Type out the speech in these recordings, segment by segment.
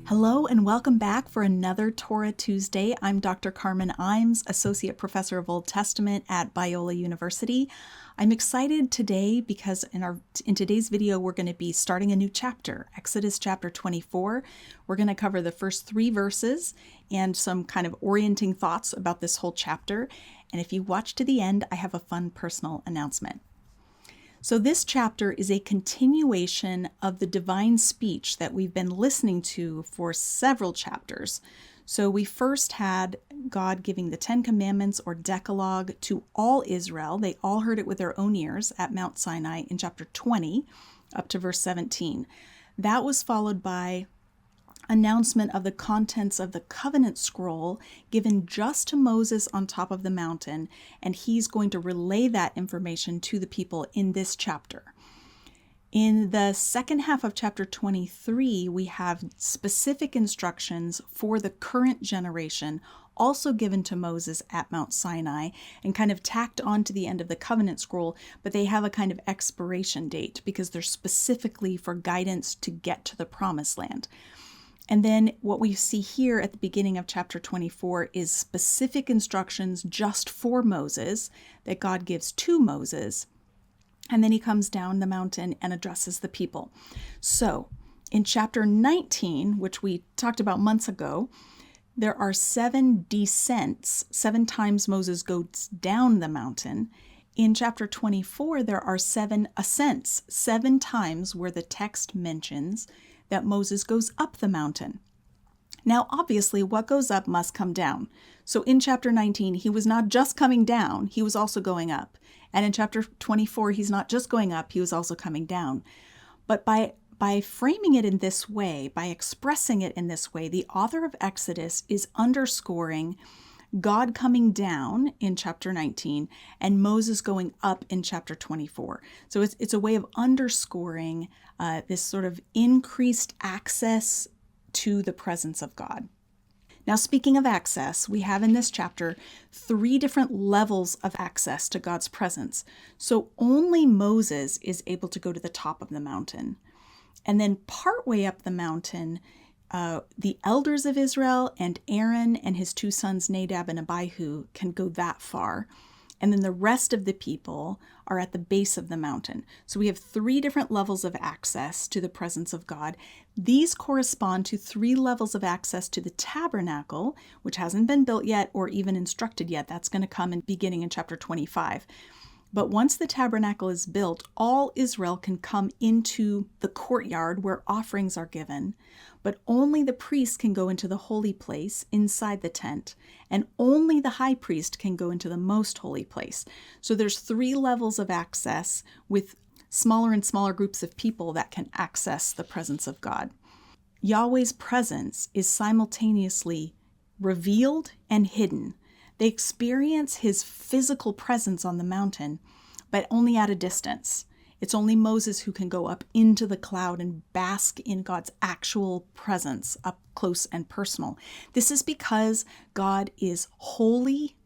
Hello and welcome back for another Torah Tuesday. I'm Dr. Carmen Imes, Associate Professor of Old Testament at Biola University. I'm excited today because in today's video, we're going to be starting a new chapter, Exodus chapter 24. We're going to cover the first 3 verses and some kind of orienting thoughts about this whole chapter. And if you watch to the end, I have a fun personal announcement. So this chapter is a continuation of the divine speech that we've been listening to for several chapters. So we first had God giving the 10 Commandments or Decalogue to all Israel. They all heard it with their own ears at Mount Sinai in chapter 20 up to verse 17. That was followed by announcement of the contents of the covenant scroll given just to Moses on top of the mountain, and he's going to relay that information to the people in this chapter. In the second half of chapter 23, we have specific instructions for the current generation also given to Moses at Mount Sinai and kind of tacked on to the end of the covenant scroll, but they have a kind of expiration date because they're specifically for guidance to get to the promised land. And then what we see here at the beginning of chapter 24 is specific instructions just for Moses that God gives to Moses. And then he comes down the mountain and addresses the people. So in chapter 19, which we talked about months ago, there are 7 descents, 7 times Moses goes down the mountain. In chapter 24, there are 7 ascents, 7 times where the text mentions that Moses goes up the mountain. Now, obviously, what goes up must come down. So in chapter 19, he was not just coming down, he was also going up. And in chapter 24, he's not just going up, he was also coming down. But by framing it in this way, by expressing it in this way, the author of Exodus is underscoring God coming down in chapter 19 and Moses going up in chapter 24. So it's a way of underscoring this sort of increased access to the presence of God. Now, speaking of access, we have in this chapter 3 different levels of access to God's presence. So only Moses is able to go to the top of the mountain. And then partway up the mountain, the elders of Israel and Aaron and his 2 sons, Nadab and Abihu, can go that far. And then the rest of the people are at the base of the mountain. So we have 3 different levels of access to the presence of God. These correspond to 3 levels of access to the tabernacle, which hasn't been built yet or even instructed yet. That's going to come beginning in chapter 25. But once the tabernacle is built, all Israel can come into the courtyard where offerings are given, but only the priest can go into the holy place inside the tent, and only the high priest can go into the most holy place. So there's 3 levels of access with smaller and smaller groups of people that can access the presence of God. Yahweh's presence is simultaneously revealed and hidden. They experience his physical presence on the mountain, but only at a distance. It's only Moses who can go up into the cloud and bask in God's actual presence up close and personal. This is because God is holy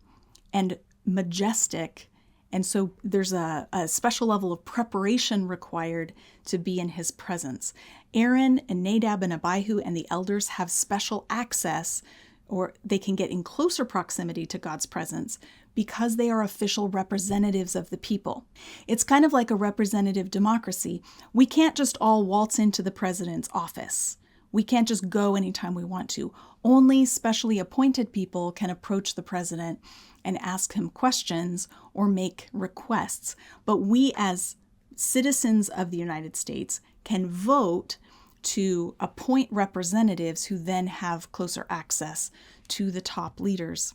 and majestic, and so there's a special level of preparation required to be in his presence. Aaron and Nadab and Abihu and the elders have special access, or they can get in closer proximity to God's presence because they are official representatives of the people. It's kind of like a representative democracy. We can't just all waltz into the president's office. We can't just go anytime we want to. Only specially appointed people can approach the president and ask him questions or make requests. But we as citizens of the United States can vote to appoint representatives who then have closer access to the top leaders.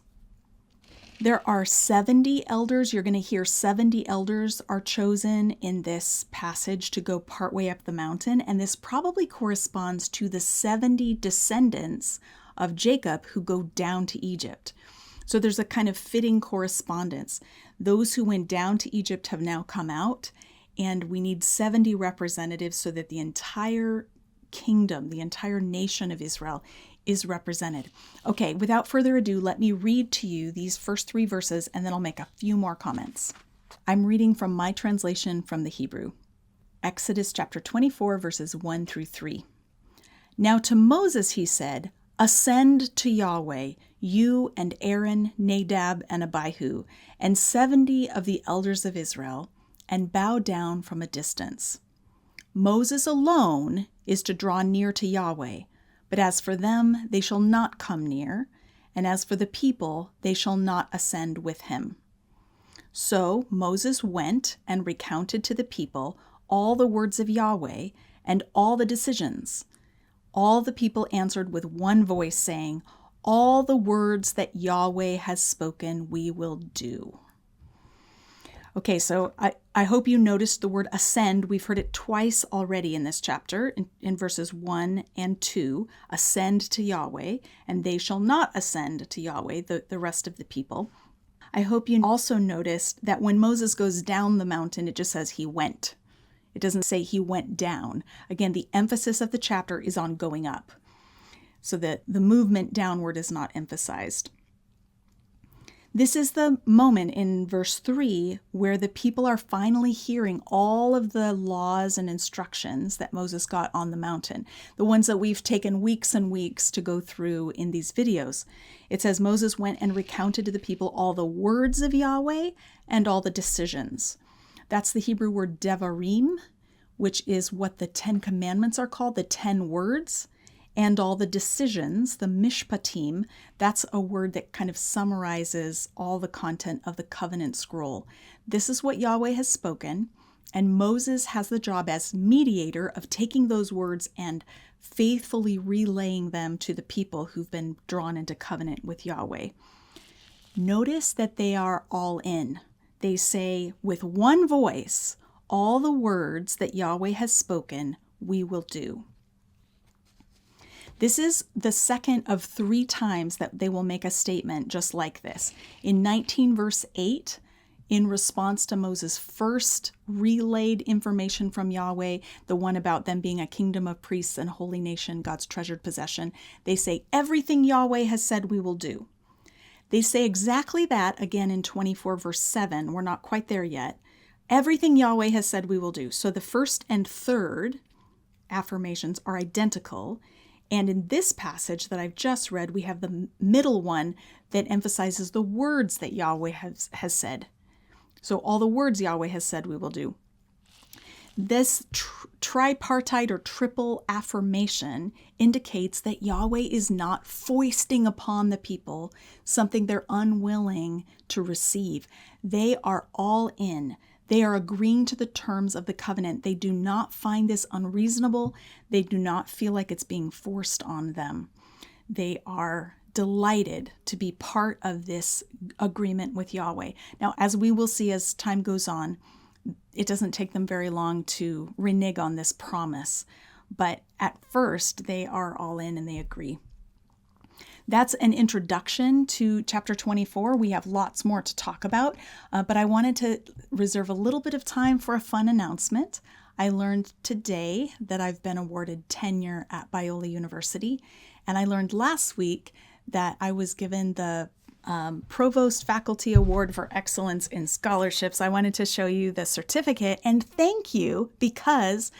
There are 70 elders. You're going to hear 70 elders are chosen in this passage to go partway up the mountain, and this probably corresponds to the 70 descendants of Jacob who go down to Egypt. So there's a kind of fitting correspondence. Those who went down to Egypt have now come out, and we need 70 representatives so that the entire kingdom, the entire nation of Israel is represented. Okay, without further ado, let me read to you these first 3 verses and then I'll make a few more comments. I'm reading from my translation from the Hebrew. Exodus chapter 24, verses 1 through 3. Now to Moses he said, "Ascend to Yahweh, you and Aaron, Nadab, and Abihu, and 70 of the elders of Israel, and bow down from a distance. Moses alone is to draw near to Yahweh, but as for them, they shall not come near, and as for the people, they shall not ascend with him." So Moses went and recounted to the people all the words of Yahweh and all the decisions. All the people answered with one voice, saying, "All the words that Yahweh has spoken, we will do." Okay, so I hope you noticed the word ascend. We've heard it twice already in this chapter, in verses 1 and 2. Ascend to Yahweh, and they shall not ascend to Yahweh, the rest of the people. I hope you also noticed that when Moses goes down the mountain, it just says he went. It doesn't say he went down. Again, the emphasis of the chapter is on going up, so that the movement downward is not emphasized. This is the moment in verse 3 where the people are finally hearing all of the laws and instructions that Moses got on the mountain, the ones that we've taken weeks and weeks to go through in these videos. It says Moses went and recounted to the people all the words of Yahweh and all the decisions. That's the Hebrew word devarim, which is what the 10 Commandments are called, the 10 words. And all the decisions, the mishpatim, that's a word that kind of summarizes all the content of the covenant scroll. This is what Yahweh has spoken, and Moses has the job as mediator of taking those words and faithfully relaying them to the people who've been drawn into covenant with Yahweh. Notice that they are all in. They say with one voice, all the words that Yahweh has spoken, we will do. This is the second of 3 times that they will make a statement just like this. In 19 verse 8, in response to Moses' first relayed information from Yahweh, the one about them being a kingdom of priests and holy nation, God's treasured possession, they say, everything Yahweh has said we will do. They say exactly that again in 24 verse 7. We're not quite there yet. Everything Yahweh has said we will do. So the first and third affirmations are identical. And in this passage that I've just read, we have the middle one that emphasizes the words that Yahweh has said. So all the words Yahweh has said we will do. This tripartite or triple affirmation indicates that Yahweh is not foisting upon the people something they're unwilling to receive. They are all in. They are agreeing to the terms of the covenant. They do not find this unreasonable. They do not feel like it's being forced on them. They are delighted to be part of this agreement with Yahweh. Now, as we will see as time goes on, it doesn't take them very long to renege on this promise. But at first, they are all in and they agree. That's an introduction to chapter 24. We have lots more to talk about, but I wanted to reserve a little bit of time for a fun announcement. I learned today that I've been awarded tenure at Biola University, and I learned last week that I was given the Provost Faculty Award for Excellence in Scholarships. I wanted to show you the certificate and thank you, because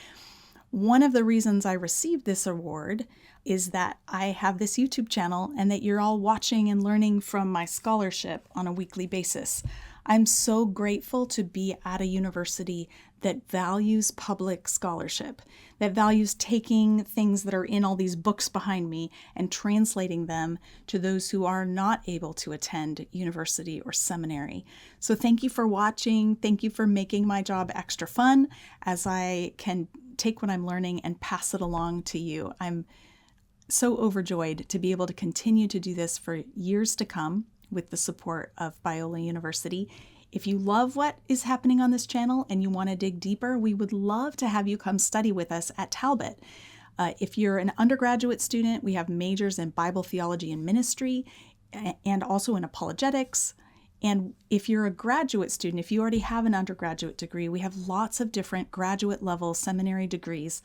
one of the reasons I received this award is that I have this YouTube channel and that you're all watching and learning from my scholarship on a weekly basis. I'm so grateful to be at a university that values public scholarship, that values taking things that are in all these books behind me and translating them to those who are not able to attend university or seminary. So thank you for watching. Thank you for making my job extra fun as I can take what I'm learning and pass it along to you. I'm so overjoyed to be able to continue to do this for years to come with the support of Biola University. If you love what is happening on this channel and you want to dig deeper, we would love to have you come study with us at Talbot. If you're an undergraduate student, we have majors in Bible theology and ministry and also in apologetics. And if you're a graduate student, if you already have an undergraduate degree, we have lots of different graduate level seminary degrees.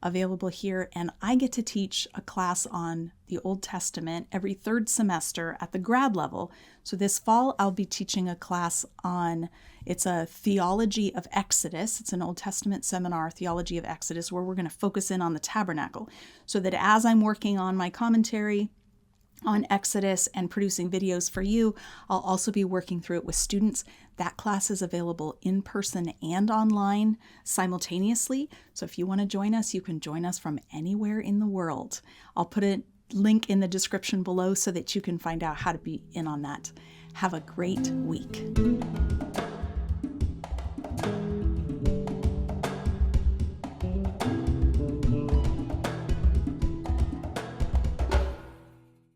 available here, and I get to teach a class on the Old Testament every third semester at the grad level. So this fall, I'll be teaching a class on, it's a theology of Exodus. It's an Old Testament seminar, theology of Exodus, where we're going to focus in on the tabernacle. So that as I'm working on my commentary on Exodus and producing videos for you, I'll also be working through it with students. That class is available in person and online simultaneously. So if you want to join us, you can join us from anywhere in the world. I'll put a link in the description below so that you can find out how to be in on that. Have a great week.